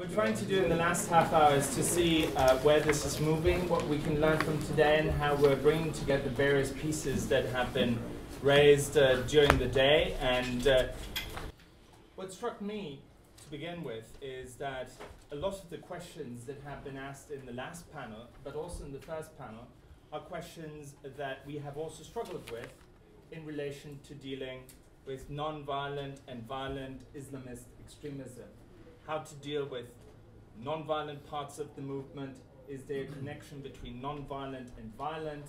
we're trying to do in the last half hour is to see where this is moving, what we can learn from today, and how we're bringing together various pieces that have been raised during the day. And what struck me to begin with is that a lot of the questions that have been asked in the last panel, but also in the first panel, are questions that we have also struggled with in relation to dealing with non-violent and violent Islamist extremism. How to deal with non-violent parts of the movement. Is there a connection between non-violent and violent?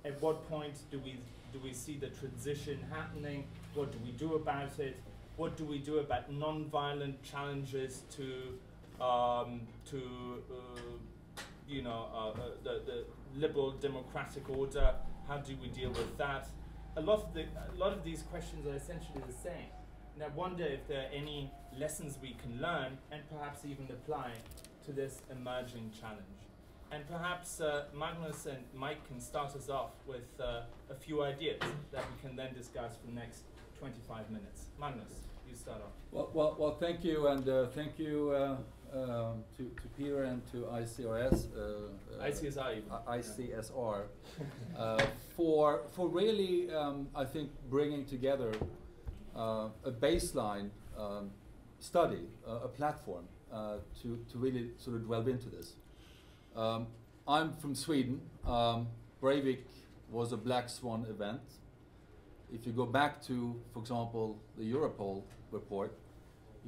At what point do we see the transition happening? What do we do about it? What do we do about non-violent challenges to the liberal democratic order? How do we deal with that? A lot of these questions are essentially the same. And I wonder if there are any lessons we can learn and perhaps even apply to this emerging challenge. And perhaps Magnus and Mike can start us off with a few ideas that we can then discuss for the next 25 minutes. Magnus, you start off. Well, thank you, and thank you to Peter and to ICRS, ICSR, ICSR, for really, I think, bringing together a baseline study, a platform to really sort of delve into this. I'm from Sweden. Breivik was a black swan event. If you go back to, for example, the Europol report,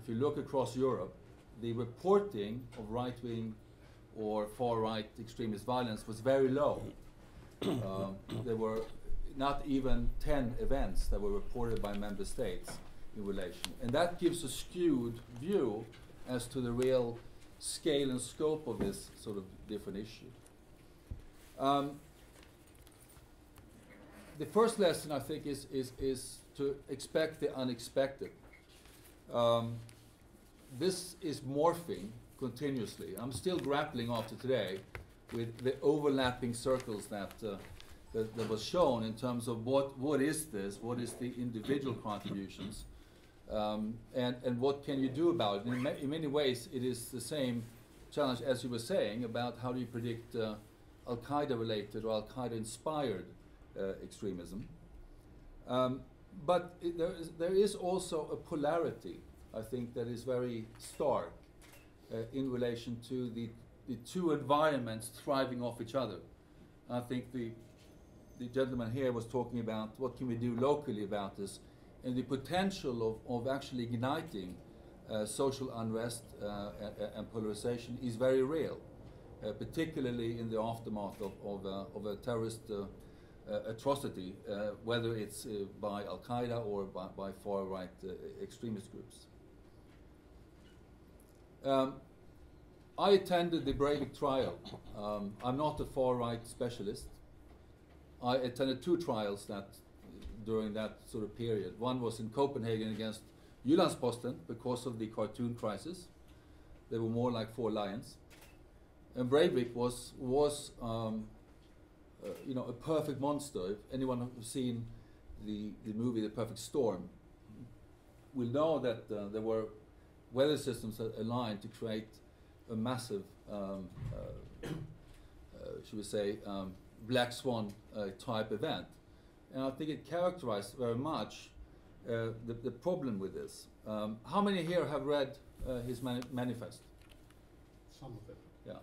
if you look across Europe, the reporting of right-wing or far-right extremist violence was very low. There were not even 10 events that were reported by member states in relation. And that gives a skewed view as to the real scale and scope of this sort of different issue. The first lesson, I think, is to expect the unexpected. This is morphing continuously. I'm still grappling after today with the overlapping circles that was shown in terms of what is this, what is the individual contributions, and what can you do about it. In many ways, it is the same challenge as you were saying about how do you predict Al-Qaeda related or Al-Qaeda inspired extremism. But there is also a polarity, I think, that is very stark in relation to the two environments thriving off each other. I think the gentleman here was talking about what can we do locally about this, and the potential of actually igniting social unrest and polarization is very real, particularly in the aftermath of a terrorist atrocity, whether it's by Al-Qaeda or by far-right extremist groups. I attended the Breivik trial. I'm not a far-right specialist. I attended two trials during that sort of period. One was in Copenhagen against Jyllandsposten because of the cartoon crisis. They were more like four lions. And Breivik was a perfect monster. If anyone who's seen the movie The Perfect Storm will know that there were weather systems that aligned to create a massive, should we say, black swan type event. And I think it characterized very much the problem with this. How many here have read his manifest? Some of it. Yeah.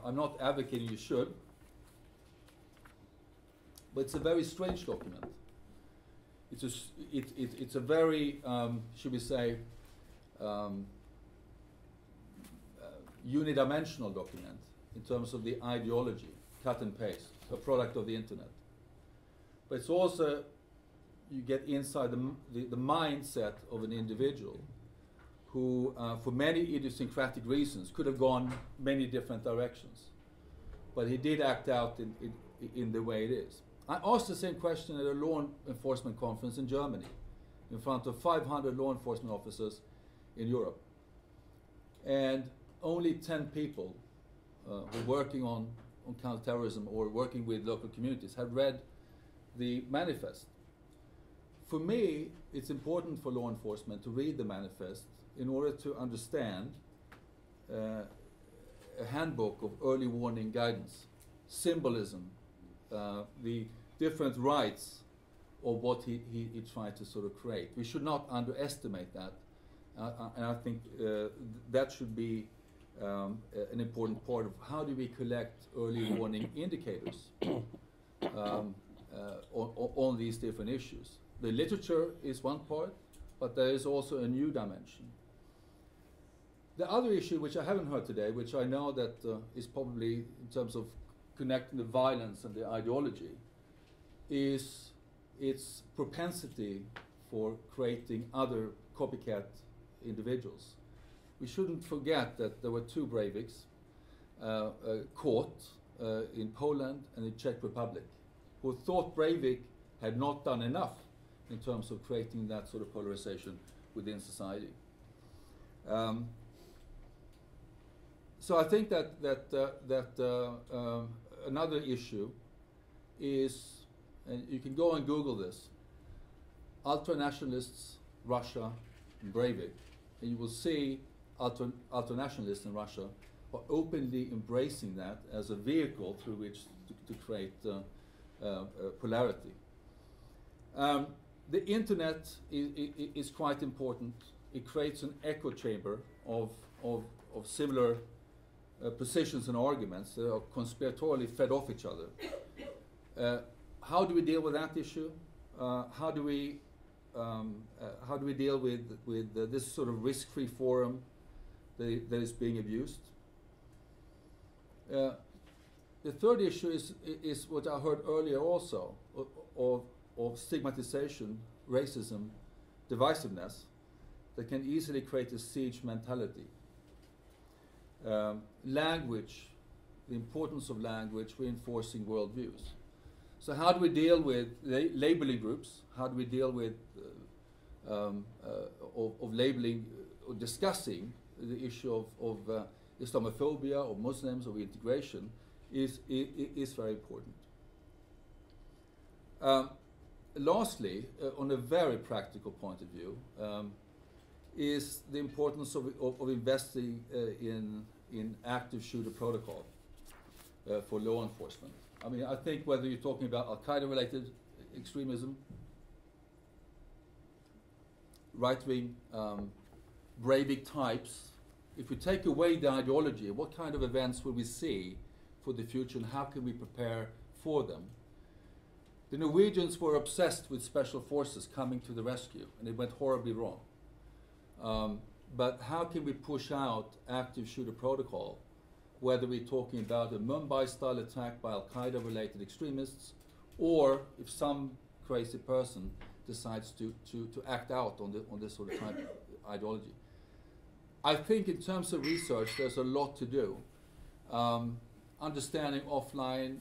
I'm not advocating you should, but it's a very strange document. It's a very, should we say, unidimensional document in terms of the ideology, cut and paste, a product of the internet. But it's also, you get inside the mindset of an individual who, for many idiosyncratic reasons, could have gone many different directions. But he did act out in the way it is. I asked the same question at a law enforcement conference in Germany, in front of 500 law enforcement officers in Europe. And only 10 people who are working on counterterrorism or working with local communities have read the manifest. For me, it's important for law enforcement to read the manifest in order to understand a handbook of early warning guidance, symbolism, the different rights of what he tried to sort of create. We should not underestimate that, and I think that should be an important part of how do we collect early warning indicators on these different issues. The literature is one part, but there is also a new dimension. The other issue, which I haven't heard today, which I know that is probably in terms of connecting the violence and the ideology, is its propensity for creating other copycat individuals. We shouldn't forget that there were 2 Breiviks caught in Poland and the Czech Republic, who thought Breivik had not done enough in terms of creating that sort of polarization within society. So I think that another issue is, and you can go and Google this, ultranationalists, Russia, and Breivik, and you will see ultranationalists in Russia are openly embracing that as a vehicle through which to create polarity. The internet is quite important. It creates an echo chamber of similar positions and arguments that are conspiratorially fed off each other. How do we deal with that issue? How do we deal with this sort of risk-free forum that is being abused? The third issue is what I heard earlier also, of stigmatization, racism, divisiveness that can easily create a siege mentality. Language, the importance of language reinforcing worldviews. So how do we deal with labeling groups? How do we deal with of labeling or discussing the issue of Islamophobia or Muslims or integration is very important. Lastly, on a very practical point of view, is the importance of investing in active shooter protocol for law enforcement. I mean, I think whether you're talking about Al-Qaeda-related extremism, right-wing Breivik types, if we take away the ideology, what kind of events will we see for the future and how can we prepare for them? The Norwegians were obsessed with special forces coming to the rescue, and it went horribly wrong. But how can we push out active shooter protocol, whether we're talking about a Mumbai-style attack by Al-Qaeda-related extremists, or if some crazy person decides to act out on this sort of type of ideology? I think in terms of research, there's a lot to do. Understanding offline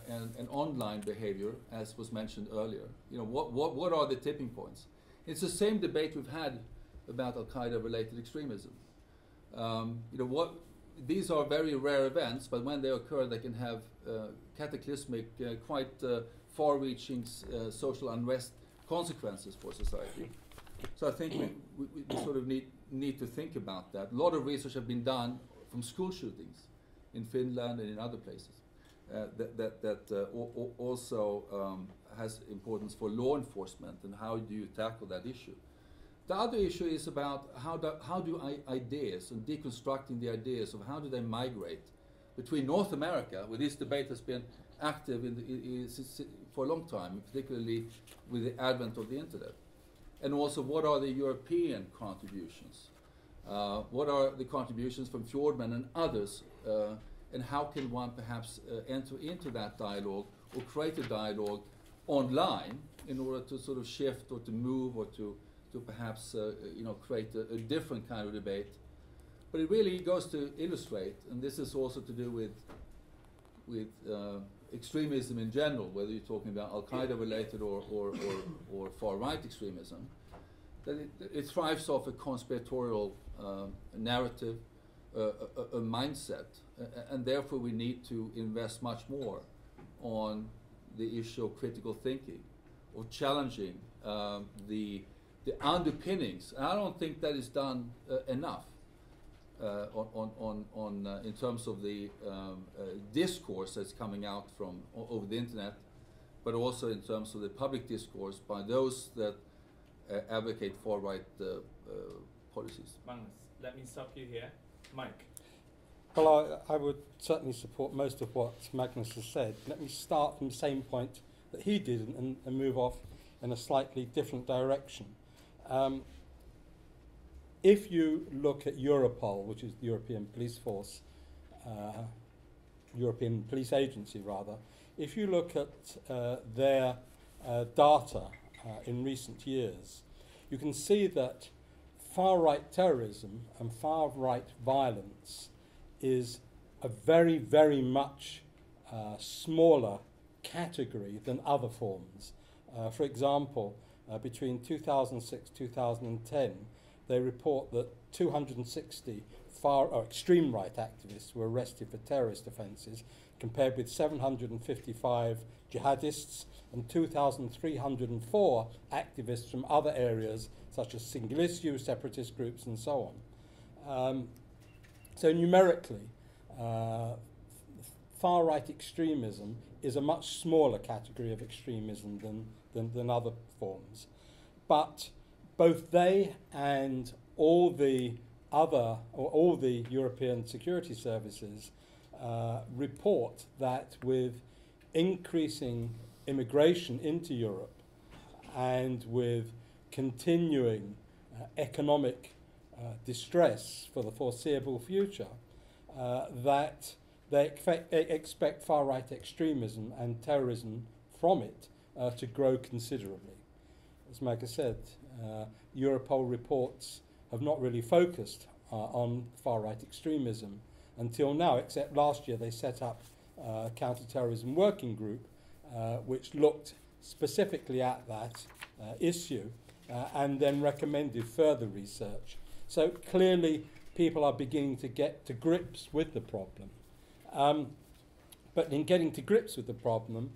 and online behavior, as was mentioned earlier. You know, what are the tipping points? It's the same debate we've had about Al-Qaeda-related extremism. You know, these are very rare events, but when they occur, they can have cataclysmic, quite far-reaching social unrest consequences for society. So I think we sort of need to think about that. A lot of research has been done from school shootings in Finland and in other places that also has importance for law enforcement and how do you tackle that issue. The other issue is about how do ideas and deconstructing the ideas of how do they migrate between North America, where this debate has been active for a long time, particularly with the advent of the internet, and also what are the European contributions? What are the contributions from Fjordman and others, and how can one perhaps enter into that dialogue or create a dialogue online in order to sort of shift or to move or to perhaps create a different kind of debate. But it really goes to illustrate, and this is also to do with extremism in general, whether you're talking about Al-Qaeda related or far-right extremism, that it thrives off a conspiratorial narrative, a mindset, and therefore we need to invest much more on the issue of critical thinking, of challenging the underpinnings. And I don't think that is done enough in terms of the discourse that's coming out from over the internet, but also in terms of the public discourse by those that advocate far-right policies. Magnus, let me stop you here. Mike. Well, I would certainly support most of what Magnus has said. Let me start from the same point that he did and move off in a slightly different direction. If you look at Europol, which is the European Police Force, European Police Agency rather, if you look at their data in recent years, you can see that far-right terrorism and far-right violence is a very, very much smaller category than other forms. For example, between 2006-2010, they report that 260 extreme right activists were arrested for terrorist offences, compared with 755 jihadists and 2,304 activists from other areas such as single issue, separatist groups and so on. So numerically, far-right extremism is a much smaller category of extremism than other forms. But both they and all the European security services report that with increasing immigration into Europe and with continuing economic distress for the foreseeable future, that they expect far-right extremism and terrorism from it to grow considerably. As Magnus said, Europol reports have not really focused on far-right extremism until now, except last year they set up a counter-terrorism working group which looked specifically at that issue and then recommended further research. So clearly people are beginning to get to grips with the problem. But in getting to grips with the problem,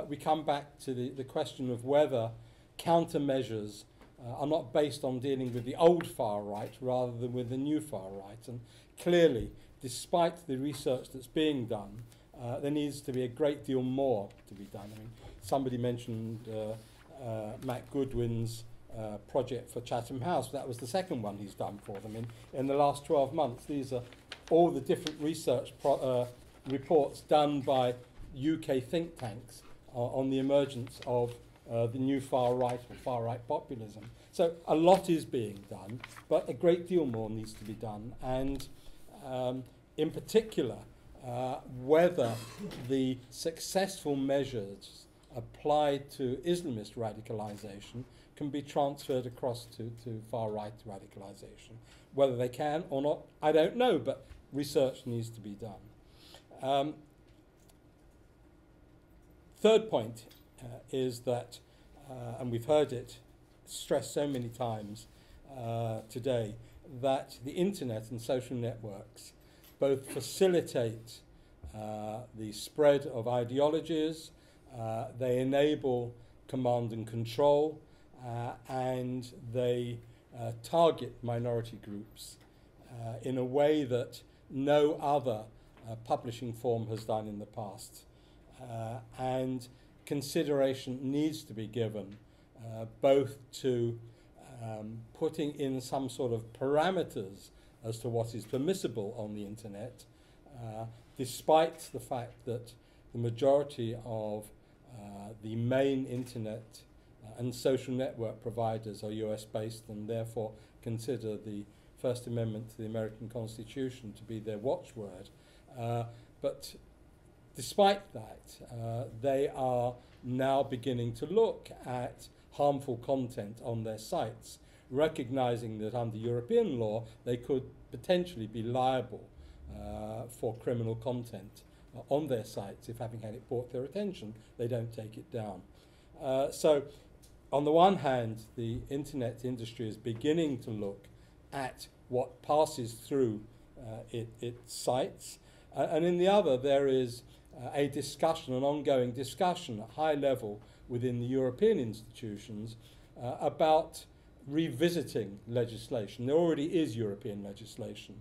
we come back to the question of whether countermeasures are not based on dealing with the old far right rather than with the new far right. And clearly, despite the research that's being done, there needs to be a great deal more to be done. I mean, somebody mentioned Matt Goodwin's project for Chatham House. That was the second one he's done for them. In the last 12 months, these are all the different research reports done by UK think tanks on the emergence of the new far-right or far-right populism. So a lot is being done, but a great deal more needs to be done. And in particular, whether the successful measures applied to Islamist radicalisation can be transferred across to far-right radicalisation. Whether they can or not, I don't know, but research needs to be done. Third point is that, and we've heard it stressed so many times today, that the internet and social networks both facilitate the spread of ideologies, they enable command and control, and they target minority groups in a way that no other publishing form has done in the past. And consideration needs to be given both to putting in some sort of parameters as to what is permissible on the internet, despite the fact that the majority of the main internet and social network providers are US-based and therefore consider the First Amendment to the American Constitution to be their watchword. But despite that, they are now beginning to look at harmful content on their sites, recognizing that under European law they could potentially be liable for criminal content on their sites if, having had it brought to their attention, they don't take it down. So on the one hand, the internet industry is beginning to look at what passes through its sites, and in the other there is a discussion, an ongoing discussion at high level within the European institutions about revisiting legislation. There already is European legislation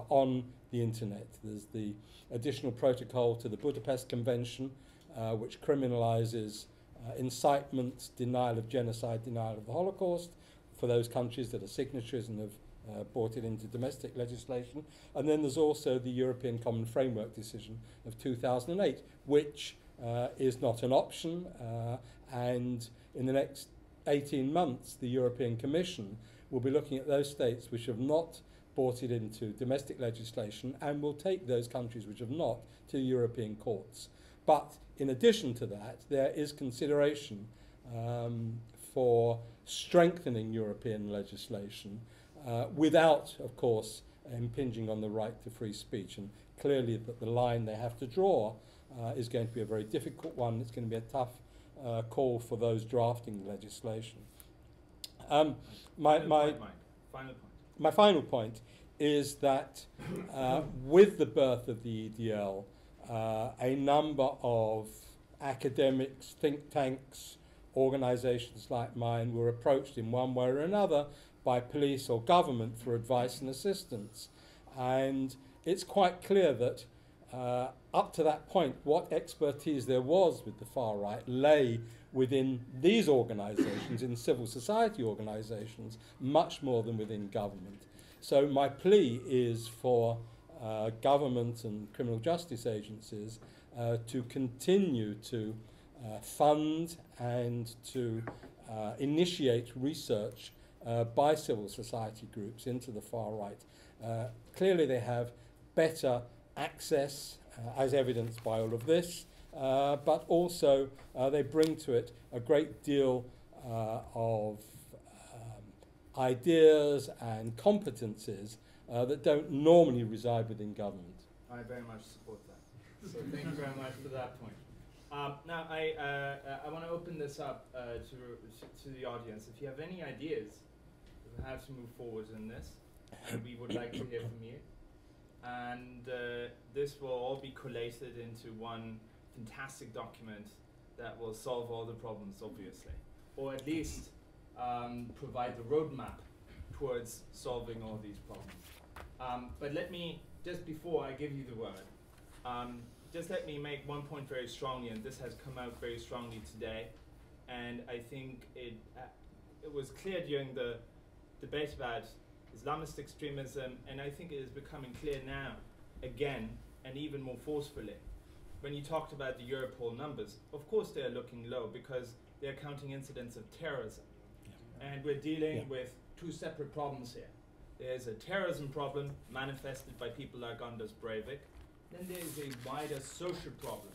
on the internet. There's the additional protocol to the Budapest Convention, which criminalizes incitement, denial of genocide, denial of the Holocaust for those countries that are signatories and have brought it into domestic legislation. And then there's also the European Common Framework Decision of 2008, which is not an option. And in the next 18 months, the European Commission will be looking at those states which have not brought it into domestic legislation and will take those countries which have not to the European courts. But in addition to that, there is consideration for strengthening European legislation without, of course, impinging on the right to free speech. And clearly that the line they have to draw is going to be a very difficult one. It's going to be a tough call for those drafting the legislation. My final point is that with the birth of the EDL, a number of academics, think tanks, organizations like mine were approached in one way or another by police or government for advice and assistance. And it's quite clear that up to that point, what expertise there was with the far right lay within these organizations, in civil society organizations, much more than within government. So my plea is for government and criminal justice agencies to continue to fund and to initiate research by civil society groups into the far right. Clearly they have better access, as evidenced by all of this, but also they bring to it a great deal of ideas and competencies that don't normally reside within government. I very much support that. So thank you very much for that point. Now I want to open this up to the audience. If you have any ideas of how to move forward in this, we would like to hear from you. And this will all be collated into one fantastic document that will solve all the problems, obviously, or at least provide the roadmap towards solving all these problems. But let me, just before I give you the word, just let me make one point very strongly, and this has come out very strongly today, and I think it was clear during the debate about Islamist extremism, and I think it is becoming clear now, again, and even more forcefully. When you talked about the Europol numbers, of course they are looking low because they are counting incidents of terrorism. And we're dealing with two separate problems here. There's a terrorism problem manifested by people like Anders Breivik. Then there's a wider social problem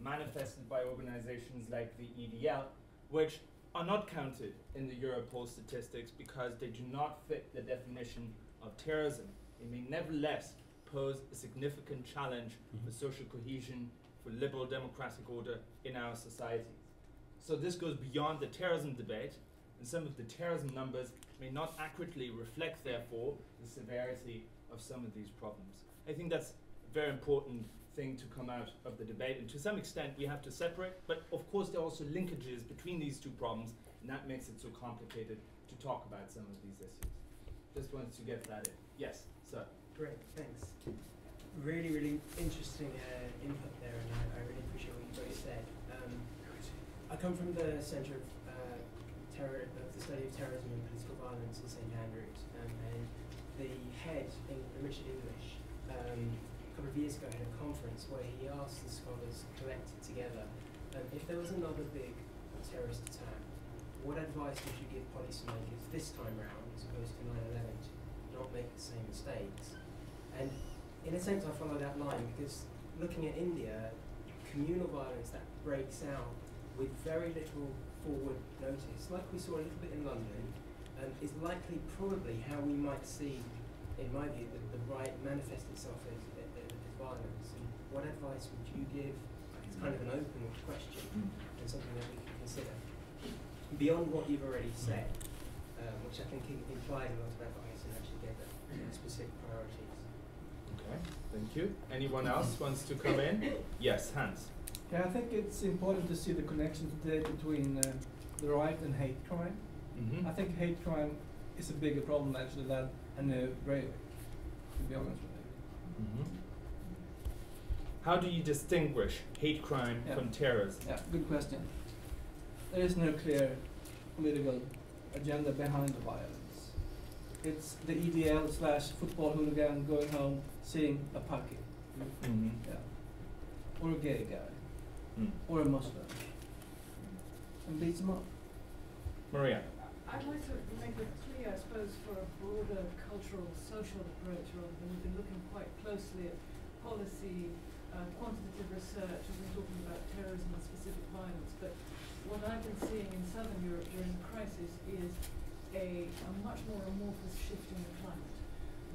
manifested by organizations like the EDL, which are not counted in the Europol statistics because they do not fit the definition of terrorism. They may nevertheless pose a significant challenge for social cohesion, for liberal democratic order in our societies. So this goes beyond the terrorism debate, and some of the terrorism numbers may not accurately reflect, therefore, the severity of some of these problems. I think that's a very important thing to come out of the debate, and to some extent we have to separate, but of course there are also linkages between these two problems, and that makes it so complicated to talk about some of these issues. Just wanted to get that in. Yes, sir. Great, thanks. Really, really interesting input there, and I really appreciate what you both said. I come from the Centre of the Study of Terrorism and Political Violence in St Andrews, and the head, Richard English, a couple of years ago had a conference where he asked the scholars collected together, if there was another big terrorist attack, what advice would you give policymakers this time round as opposed to 9/11 to not make the same mistakes? And in a sense I follow that line because looking at India, communal violence that breaks out with very little forward notice, like we saw a little bit in London, is likely probably how we might see, in my view, the right manifest itself as violence. And what advice would you give? It's kind of an open question and something that we can consider. Beyond what you've already said, which I think implies a lot of advice and actually get the specific priorities. Okay, thank you. Anyone else wants to come in? Yes, Hans. Yeah, I think it's important to see the connection today between the right and hate crime. I think hate crime is a bigger problem actually than Breivik. to be honest with you. Mm-hmm. How do you distinguish hate crime from terrorism? Yeah, good question. There is no clear political agenda behind the violence. It's the EDL/football hooligan going home seeing a Paki, Mm-hmm. yeah, or a gay guy, or a Muslim, and beats him up. Maria. I'd like to make a plea, I suppose, for a broader cultural, social approach rather than we've been looking quite closely at policy, quantitative research, and we're talking about terrorism and specific violence. But what I've been seeing in Southern Europe during the crisis is a much more amorphous shift in the climate,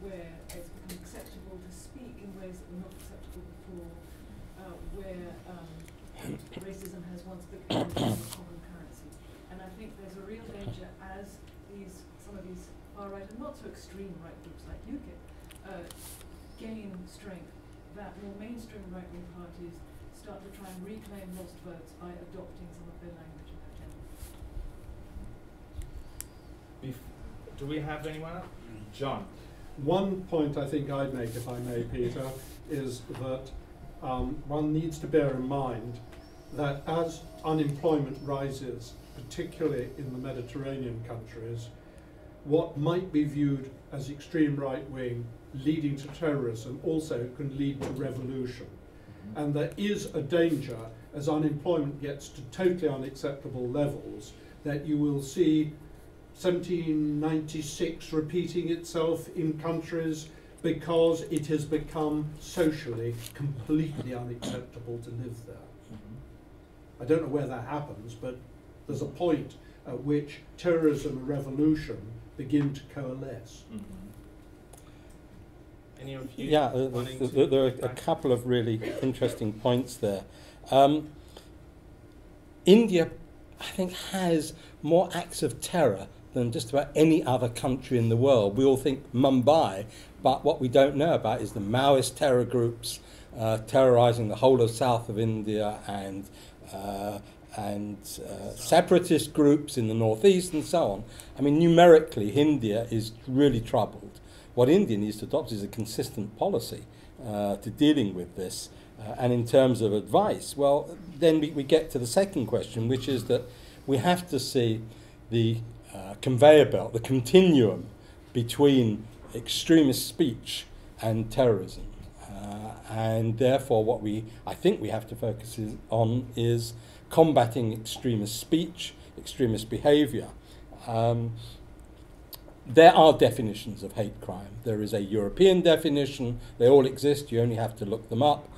where it's become acceptable to speak in ways that were not acceptable before, where racism has once become a common currency. And I think there's a real danger as some of these far-right and not so extreme right groups like UKIP gain strength, that more mainstream right-wing parties start to try and reclaim lost votes by adopting some of their language and their agenda. Do we have anyone else? John. One point I think I'd make, if I may, Peter, is that one needs to bear in mind that as unemployment rises, particularly in the Mediterranean countries, what might be viewed as extreme right-wing leading to terrorism also can lead to revolution. And there is a danger, as unemployment gets to totally unacceptable levels, that you will see 1796 repeating itself in countries because it has become socially completely unacceptable to live there. I don't know where that happens, but there's a point at which terrorism and revolution begin to coalesce. Any of you? Yeah, there are a couple of really interesting points there. India, I think, has more acts of terror than just about any other country in the world. We all think Mumbai, but what we don't know about is the Maoist terror groups terrorizing the whole of south of India, and separatist groups in the northeast and so on. I mean, numerically, India is really troubled. What India needs to adopt is a consistent policy to dealing with this. And in terms of advice, well, then we get to the second question, which is that we have to see the conveyor belt, the continuum between extremist speech and terrorism. And therefore, what I think we have to focus on is combating extremist speech, extremist behavior. There are definitions of hate crime. There is a European definition. They all exist. You only have to look them up.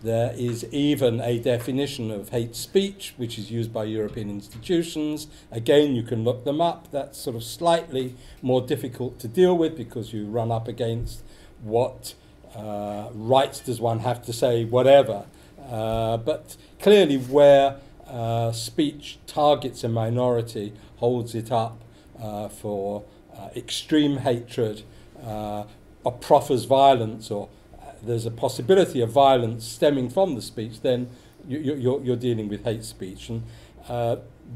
There is even a definition of hate speech, which is used by European institutions. Again, you can look them up. That's sort of slightly more difficult to deal with because you run up against what rights does one have to say, whatever. But clearly where speech targets a minority, holds it up for extreme hatred, or proffers violence, or there's a possibility of violence stemming from the speech, then you're dealing with hate speech. And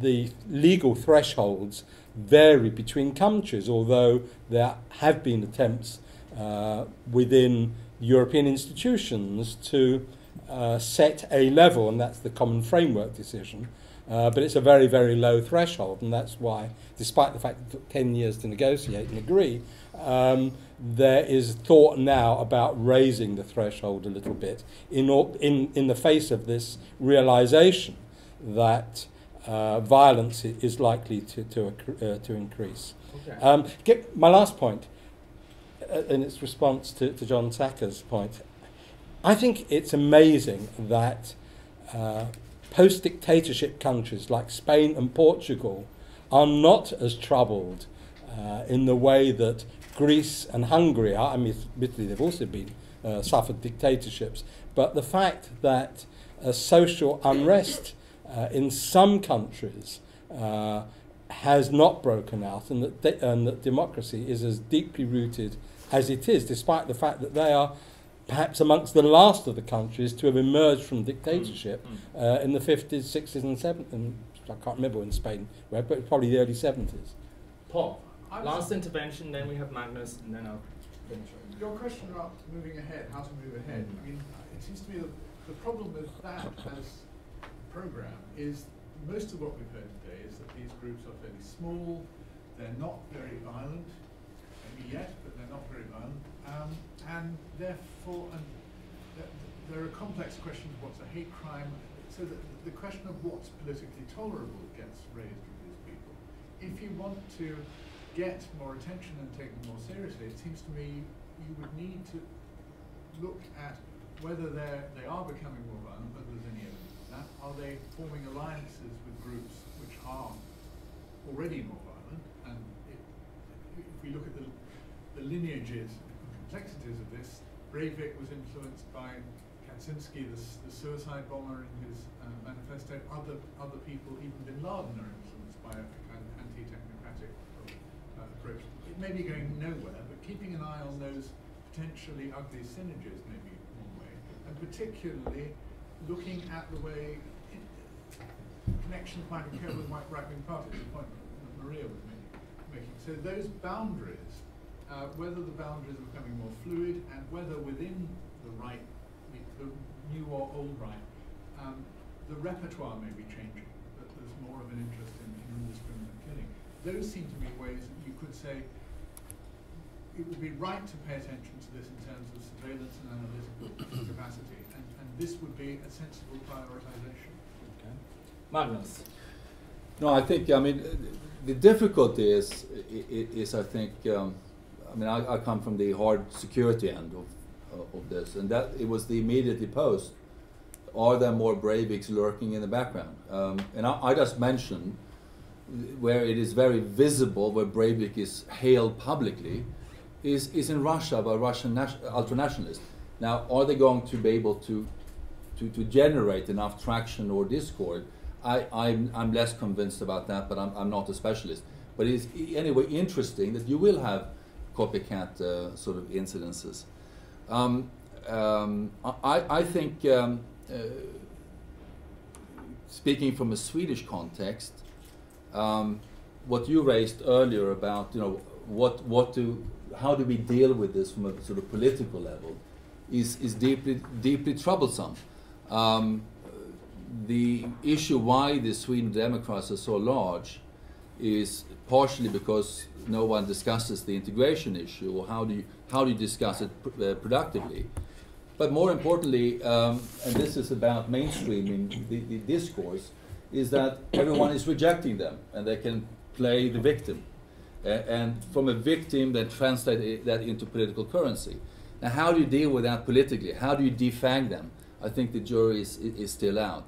the legal thresholds vary between countries, although there have been attempts within European institutions to set a level, and that's the common framework decision. But it's a very, very low threshold, and that's why, despite the fact it took 10 years to negotiate and agree, there is thought now about raising the threshold a little bit in the face of this realization that violence is likely to increase. Okay. My last point, in its response to John Sacker's point, I think it's amazing that post-dictatorship countries like Spain and Portugal are not as troubled in the way that Greece and Hungary are. I mean, admittedly, they've also been suffered dictatorships, but the fact that social unrest in some countries has not broken out, and that democracy is as deeply rooted as it is, despite the fact that they are perhaps amongst the last of the countries to have emerged from dictatorship in the 50s, 60s and 70s, and I can't remember in Spain, but probably the early 70s. Paul? Last intervention, then we have Magnus, and then I'll finish. Your question about moving ahead, how to move ahead, I mean, it seems to me that the problem with that as a program is most of what we've heard today is that these groups are fairly small, they're not very violent, maybe yet, but they're not very violent, and therefore, there are complex questions, what's a hate crime, so that the question of what's politically tolerable gets raised with these people. If you want to get more attention and take them more seriously, it seems to me you would need to look at whether they are becoming more violent, whether there's any evidence of that. Are they forming alliances with groups which are already more violent? And if we look at the lineages and complexities of this, Breivik was influenced by Kaczynski, the suicide bomber in his manifesto. Other people, even Bin Laden, are influenced by a kind of anti-technocratic approach. It may be going nowhere, but keeping an eye on those potentially ugly synergies may be one way, and particularly looking at the way connections might occur with right-wing parties, the point that Maria was making. So those boundaries, whether the boundaries are becoming more fluid, and whether within the right, the new or old right, the repertoire may be changing, that there's more of an interest in indiscriminate killing. Those seem to be ways that you could say it would be right to pay attention to this in terms of surveillance and analytical capacity, and this would be a sensible prioritization. Okay. Magnus. No, I think, I mean, the difficulty is I think, I mean, I come from the hard security end of this, and that it was the immediately post. Are there more Breiviks lurking in the background? And I just mentioned where it is very visible, where Breivik is hailed publicly, is in Russia by Russian ultranationalists. Now, are they going to be able to generate enough traction or discord? I'm less convinced about that, but I'm not a specialist. But it's anyway interesting that you will have copycat sort of incidences. I think, speaking from a Swedish context, what you raised earlier about, you know, how do we deal with this from a sort of political level is deeply troublesome. The issue why the Sweden Democrats are so large is partially because no one discusses the integration issue, or how do you discuss it productively. But more importantly, and this is about mainstreaming the discourse, is that everyone is rejecting them, and they can play the victim. And from a victim, then translate that into political currency. Now, how do you deal with that politically? How do you defang them? I think the jury is still out.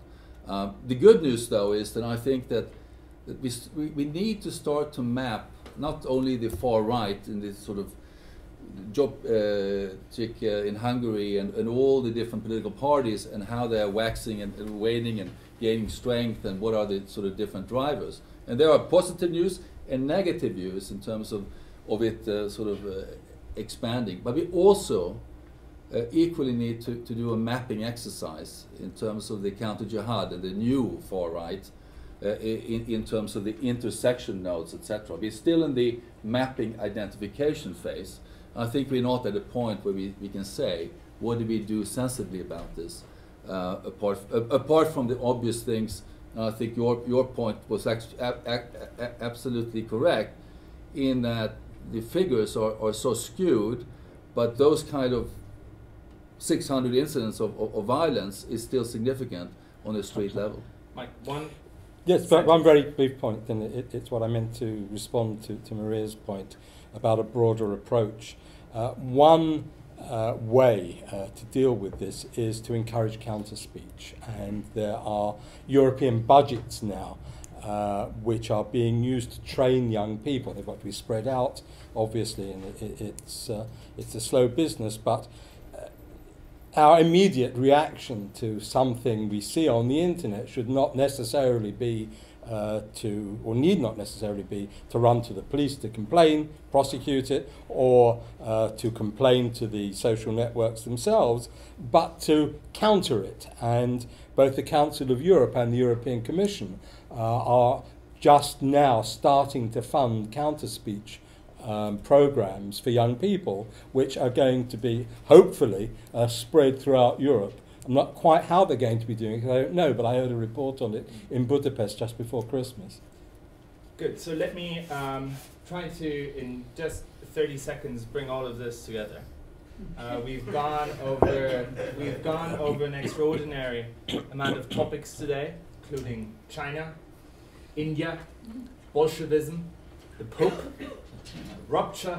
The good news, though, is that I think that we need to start to map not only the far right in this sort of Jobbik in Hungary and all the different political parties, and how they're waxing and waning and gaining strength, and what are the sort of different drivers. And there are positive news and negative views in terms of it expanding. But we also equally need to do a mapping exercise in terms of the counter-jihad and the new far right, in terms of the intersection nodes, etc. We're still in the mapping identification phase. I think we're not at a point where we can say, what do we do sensibly about this, apart from the obvious things. I think your point was absolutely correct, in that the figures are so skewed, but those kind of 600 incidents of violence is still significant on the street level. Mike, one. Yes, but one very brief point, and it's what I meant to respond to Maria's point about a broader approach. One way to deal with this is to encourage counter-speech, and there are European budgets now which are being used to train young people. They've got to be spread out, obviously, and it's a slow business, but our immediate reaction to something we see on the internet should not necessarily be or need not necessarily be to run to the police to complain, prosecute it, or to complain to the social networks themselves, but to counter it. And both the Council of Europe and the European Commission are just now starting to fund counter-speech programs for young people, which are going to be hopefully spread throughout Europe. I'm not quite how they're going to be doing it, because I don't know, but I heard a report on it in Budapest just before Christmas. Good. So let me try to, in just 30 seconds, bring all of this together. We've gone over an extraordinary amount of topics today, including China, India, Bolshevism, the Pope, rupture,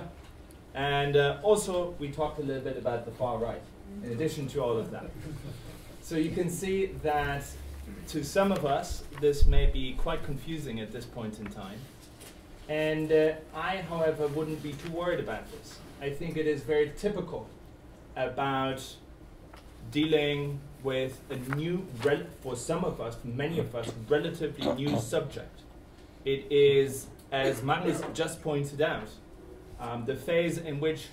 and also we talked a little bit about the far right, in addition to all of that. So you can see that to some of us, this may be quite confusing at this point in time. And I, however, wouldn't be too worried about this. I think it is very typical about dealing with a new, for some of us, many of us, relatively new subject. It is, as Magnus just pointed out, the phase in which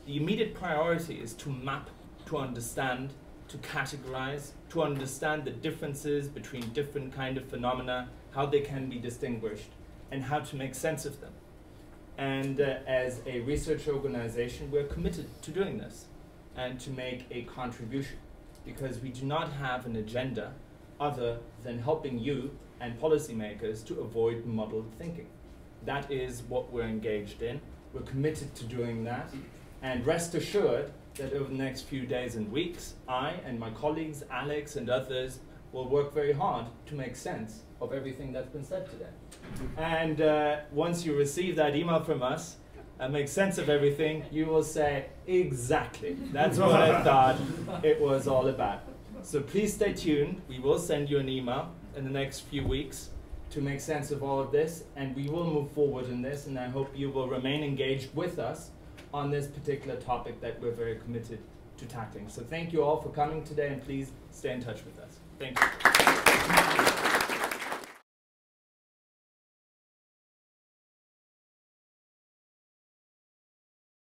the immediate priority is to map, to understand, to categorize, to understand the differences between different kind of phenomena, how they can be distinguished, and how to make sense of them. And as a research organization, we're committed to doing this and to make a contribution, because we do not have an agenda other than helping you and policymakers to avoid muddled thinking. That is what we're engaged in. We're committed to doing that. And rest assured that over the next few days and weeks, I and my colleagues, Alex and others, will work very hard to make sense of everything that's been said today. And once you receive that email from us and make sense of everything, you will say, exactly, that's what I thought it was all about. So please stay tuned. We will send you an email in the next few weeks to make sense of all of this, and we will move forward in this, and I hope you will remain engaged with us on this particular topic that we're very committed to tackling. So thank you all for coming today, and please stay in touch with us. Thank you.